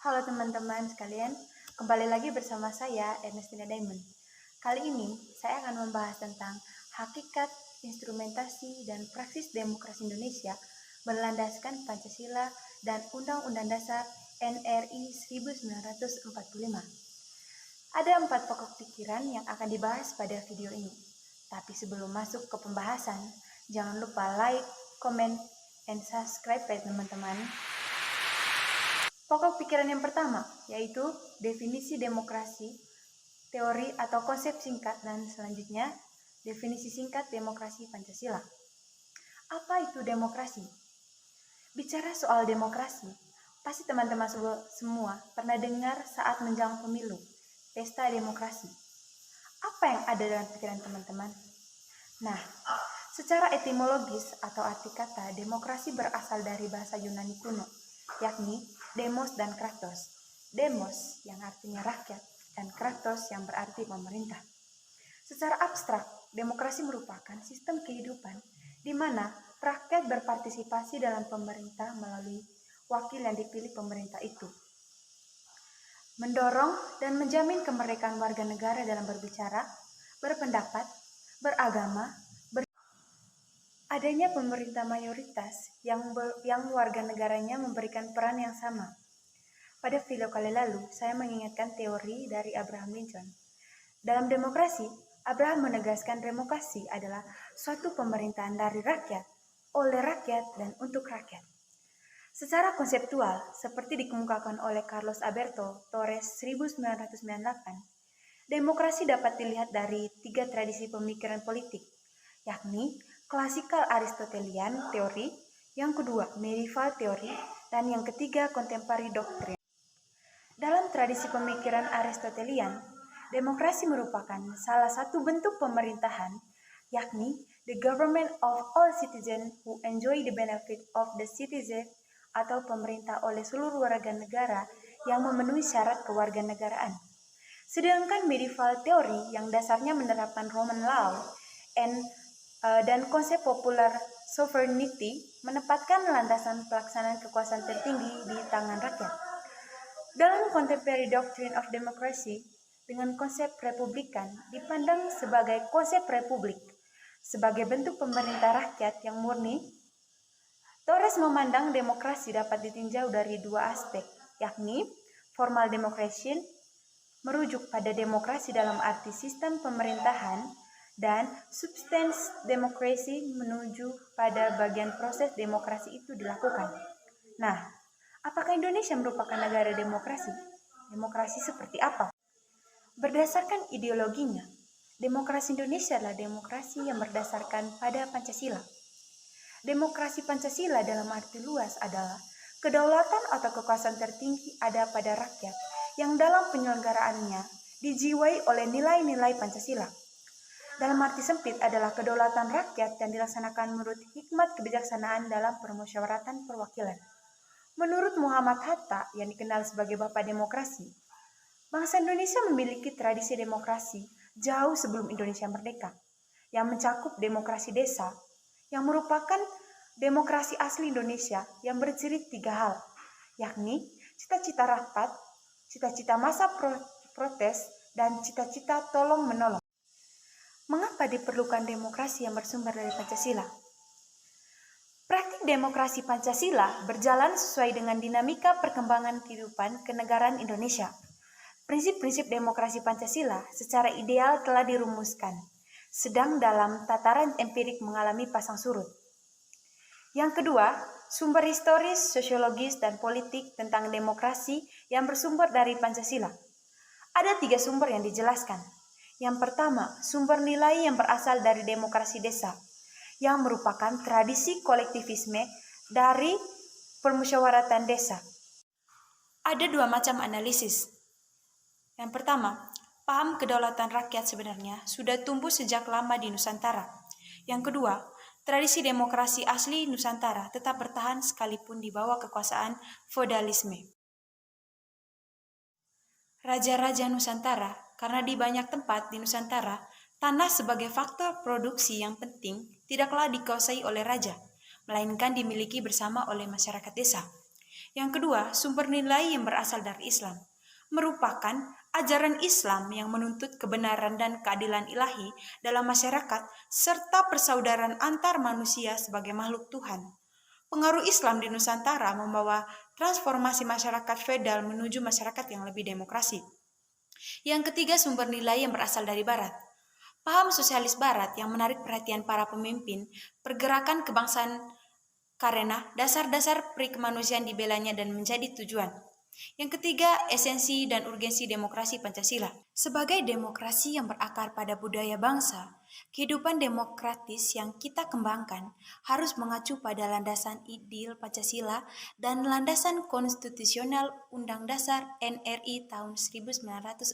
Halo teman-teman sekalian, kembali lagi bersama saya Ernestina Diamond. Kali ini saya akan membahas tentang hakikat, instrumentasi, dan praksis demokrasi Indonesia berlandaskan Pancasila dan Undang-Undang Dasar NRI 1945. Ada 4 pokok pikiran yang akan dibahas pada video ini. Tapi sebelum masuk ke pembahasan, jangan lupa like, comment, and subscribe ya teman-teman. Pokok pikiran yang pertama, yaitu definisi demokrasi, teori atau konsep singkat, dan selanjutnya definisi singkat demokrasi Pancasila. Apa itu demokrasi? Bicara soal demokrasi, pasti teman-teman semua pernah dengar saat menjelang pemilu, pesta demokrasi. Apa yang ada dalam pikiran teman-teman? Nah, secara etimologis atau arti kata, demokrasi berasal dari bahasa Yunani kuno, yakni demos dan kratos. Demos yang artinya rakyat dan kratos yang berarti pemerintah. Secara abstrak, demokrasi merupakan sistem kehidupan di mana rakyat berpartisipasi dalam pemerintah melalui wakil yang dipilih pemerintah itu. Mendorong dan menjamin kemerdekaan warga negara dalam berbicara, berpendapat, beragama, adanya pemerintah mayoritas yang warga negaranya memberikan peran yang sama. Pada video kali lalu, saya mengingatkan teori dari Abraham Lincoln. Dalam demokrasi, Abraham menegaskan demokrasi adalah suatu pemerintahan dari rakyat, oleh rakyat, dan untuk rakyat. Secara konseptual, seperti dikemukakan oleh Carlos Alberto Torres 1998, demokrasi dapat dilihat dari 3 tradisi pemikiran politik, yakni klasikal Aristotelian teori, yang kedua medieval teori, dan yang ketiga contemporary doctrine. Dalam tradisi pemikiran Aristotelian, demokrasi merupakan salah satu bentuk pemerintahan, yakni the government of all citizens who enjoy the benefit of the citizen, atau pemerintah oleh seluruh warga negara yang memenuhi syarat kewarganegaraan. Sedangkan medieval teori yang dasarnya menerapkan Roman law dan konsep popular sovereignty menempatkan landasan pelaksanaan kekuasaan tertinggi di tangan rakyat. Dalam contemporary doctrine of democracy, dengan konsep republikan dipandang sebagai konsep republik, sebagai bentuk pemerintah rakyat yang murni. Torres memandang demokrasi dapat ditinjau dari 2 aspek, yakni formal democracy, merujuk pada demokrasi dalam arti sistem pemerintahan, dan substance demokrasi menuju pada bagian proses demokrasi itu dilakukan. Nah, apakah Indonesia merupakan negara demokrasi? Demokrasi seperti apa? Berdasarkan ideologinya, demokrasi Indonesia adalah demokrasi yang berdasarkan pada Pancasila. Demokrasi Pancasila dalam arti luas adalah kedaulatan atau kekuasaan tertinggi ada pada rakyat yang dalam penyelenggaraannya dijiwai oleh nilai-nilai Pancasila. Dalam arti sempit adalah kedaulatan rakyat yang dilaksanakan menurut hikmat kebijaksanaan dalam permusyawaratan perwakilan. Menurut Muhammad Hatta yang dikenal sebagai Bapak Demokrasi, bangsa Indonesia memiliki tradisi demokrasi jauh sebelum Indonesia merdeka, yang mencakup demokrasi desa, yang merupakan demokrasi asli Indonesia yang berciri 3 hal, yakni cita-cita rapat, cita-cita masa protes, dan cita-cita tolong-menolong. Mengapa diperlukan demokrasi yang bersumber dari Pancasila? Praktik demokrasi Pancasila berjalan sesuai dengan dinamika perkembangan kehidupan kenegaraan Indonesia. Prinsip-prinsip demokrasi Pancasila secara ideal telah dirumuskan, sedang dalam tataran empirik mengalami pasang surut. Yang kedua, sumber historis, sosiologis, dan politik tentang demokrasi yang bersumber dari Pancasila. Ada 3 sumber yang dijelaskan. Yang pertama, sumber nilai yang berasal dari demokrasi desa, yang merupakan tradisi kolektivisme dari permusyawaratan desa. Ada 2 macam analisis. Yang pertama, paham kedaulatan rakyat sebenarnya sudah tumbuh sejak lama di Nusantara. Yang kedua, tradisi demokrasi asli Nusantara tetap bertahan sekalipun di bawah kekuasaan feodalisme. Raja-raja Nusantara, karena di banyak tempat di Nusantara, tanah sebagai faktor produksi yang penting tidaklah dikuasai oleh raja, melainkan dimiliki bersama oleh masyarakat desa. Yang kedua, sumber nilai yang berasal dari Islam merupakan ajaran Islam yang menuntut kebenaran dan keadilan ilahi dalam masyarakat serta persaudaraan antar manusia sebagai makhluk Tuhan. Pengaruh Islam di Nusantara membawa transformasi masyarakat feodal menuju masyarakat yang lebih demokrasi. Yang ketiga, sumber nilai yang berasal dari Barat. Paham sosialis Barat yang menarik perhatian para pemimpin pergerakan kebangsaan karena dasar-dasar perikemanusiaan dibelanya dan menjadi tujuan. Yang ketiga, esensi dan urgensi demokrasi Pancasila. Sebagai demokrasi yang berakar pada budaya bangsa, kehidupan demokratis yang kita kembangkan harus mengacu pada landasan ideal Pancasila dan landasan konstitusional Undang Dasar NRI tahun 1945.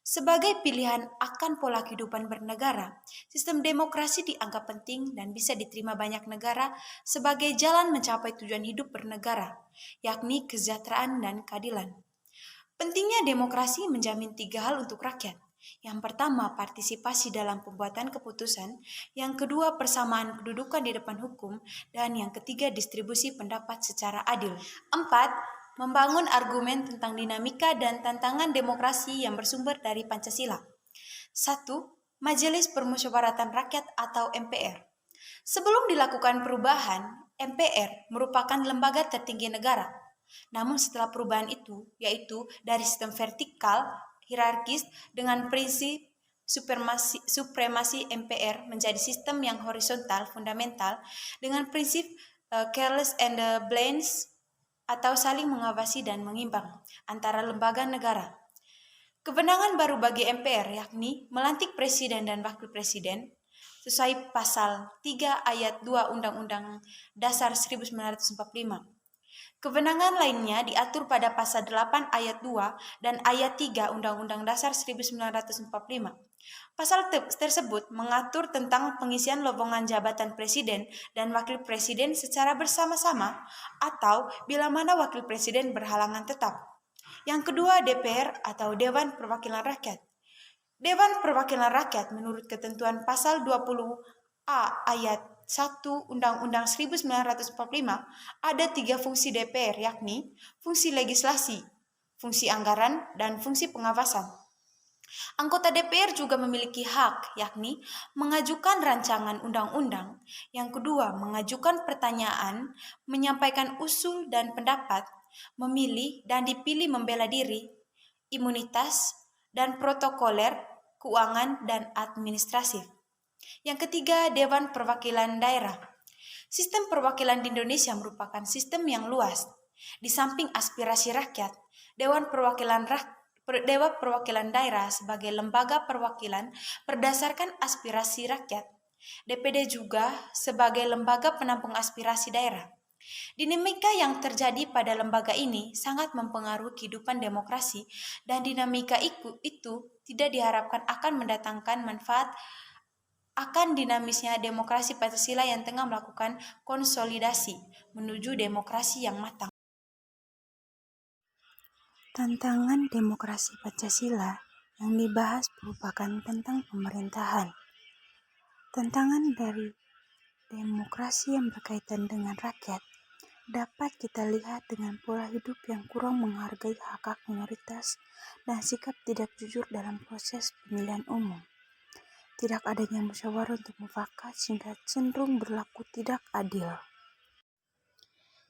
Sebagai pilihan akan pola kehidupan bernegara, sistem demokrasi dianggap penting dan bisa diterima banyak negara sebagai jalan mencapai tujuan hidup bernegara, yakni kesejahteraan dan keadilan. Pentingnya demokrasi menjamin 3 hal untuk rakyat. Yang pertama, partisipasi dalam pembuatan keputusan. Yang kedua, persamaan kedudukan di depan hukum. Dan yang ketiga, distribusi pendapat secara adil. 4. Membangun argumen tentang dinamika dan tantangan demokrasi yang bersumber dari Pancasila. 1. Majelis Permusyawaratan Rakyat atau MPR. Sebelum dilakukan perubahan, MPR merupakan lembaga tertinggi negara. Namun setelah perubahan itu, yaitu dari sistem vertikal, hierarkis dengan prinsip supremasi MPR menjadi sistem yang horizontal, fundamental, dengan prinsip careless and balance atau saling mengawasi dan mengimbang antara lembaga negara. Kewenangan baru bagi MPR yakni melantik presiden dan wakil presiden sesuai pasal 3 ayat 2 Undang-Undang Dasar 1945. Kewenangan lainnya diatur pada pasal 8 ayat 2 dan ayat 3 Undang-Undang Dasar 1945. Pasal tersebut mengatur tentang pengisian lowongan jabatan presiden dan wakil presiden secara bersama-sama atau bila mana wakil presiden berhalangan tetap. Yang kedua, DPR atau Dewan Perwakilan Rakyat. Dewan Perwakilan Rakyat menurut ketentuan pasal 20A ayat 1 Undang-Undang 1945 ada 3 fungsi DPR yakni fungsi legislasi, fungsi anggaran, dan fungsi pengawasan. Anggota DPR juga memiliki hak yakni mengajukan rancangan undang-undang, yang kedua mengajukan pertanyaan, menyampaikan usul dan pendapat, memilih dan dipilih membela diri, imunitas, dan protokoler, keuangan, dan administratif. Yang ketiga, Dewan Perwakilan Daerah. Sistem perwakilan di Indonesia merupakan sistem yang luas. Di samping aspirasi rakyat, Dewan Perwakilan Daerah sebagai lembaga perwakilan berdasarkan aspirasi rakyat. DPD juga sebagai lembaga penampung aspirasi daerah. Dinamika yang terjadi pada lembaga ini sangat mempengaruhi kehidupan demokrasi dan dinamika itu tidak diharapkan akan mendatangkan manfaat akan dinamisnya demokrasi Pancasila yang tengah melakukan konsolidasi menuju demokrasi yang matang. Tantangan demokrasi Pancasila yang dibahas merupakan tentang pemerintahan. Tantangan dari demokrasi yang berkaitan dengan rakyat dapat kita lihat dengan pola hidup yang kurang menghargai hak-hak minoritas dan sikap tidak jujur dalam proses pemilihan umum. Tidak adanya musyawarah untuk mufakat sehingga cenderung berlaku tidak adil.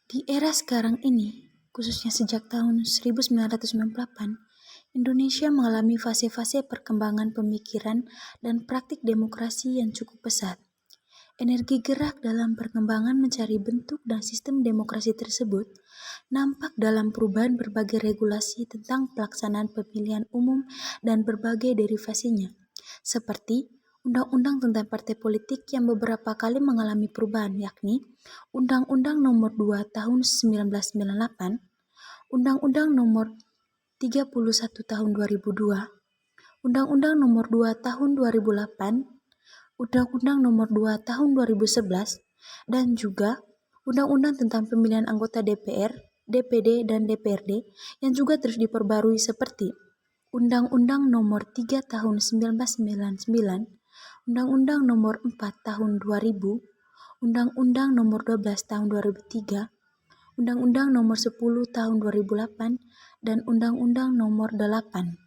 Di era sekarang ini, khususnya sejak tahun 1998, Indonesia mengalami fase-fase perkembangan pemikiran dan praktik demokrasi yang cukup pesat. Energi gerak dalam perkembangan mencari bentuk dan sistem demokrasi tersebut nampak dalam perubahan berbagai regulasi tentang pelaksanaan pemilihan umum dan berbagai derivasinya, seperti Undang-Undang tentang Partai Politik yang beberapa kali mengalami perubahan, yakni Undang-Undang Nomor 2 Tahun 1998, Undang-Undang Nomor 31 Tahun 2002, Undang-Undang Nomor 2 Tahun 2008, Undang-Undang Nomor 2 Tahun 2011, dan juga Undang-Undang tentang pemilihan anggota DPR, DPD, dan DPRD yang juga terus diperbarui seperti Undang-Undang Nomor 3 Tahun 1999, Undang-Undang Nomor 4 Tahun 2000, Undang-Undang Nomor 12 Tahun 2003, Undang-Undang Nomor 10 Tahun 2008, dan Undang-Undang Nomor 8.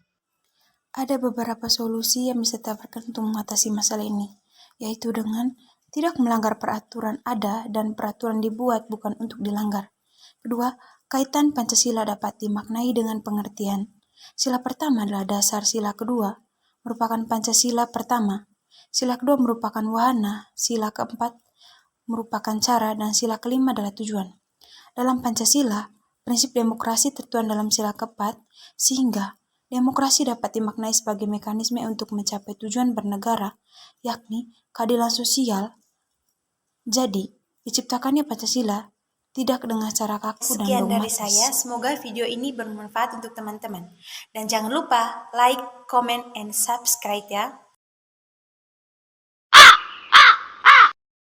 Ada beberapa solusi yang bisa ditawarkan untuk mengatasi masalah ini, yaitu dengan tidak melanggar peraturan ada dan peraturan dibuat bukan untuk dilanggar. Kedua, kaitan Pancasila dapat dimaknai dengan pengertian. Sila pertama adalah dasar, sila kedua merupakan Pancasila pertama, sila kedua merupakan wahana, sila keempat merupakan cara, dan sila kelima adalah tujuan. Dalam Pancasila, prinsip demokrasi tertuang dalam sila keempat, sehingga demokrasi dapat dimaknai sebagai mekanisme untuk mencapai tujuan bernegara, yakni keadilan sosial. Jadi, diciptakannya Pancasila tidak dengan cara kaku dan Sekian dari dogmatis. saya, semoga video ini bermanfaat untuk teman-teman. Dan jangan lupa like, comment, and subscribe ya.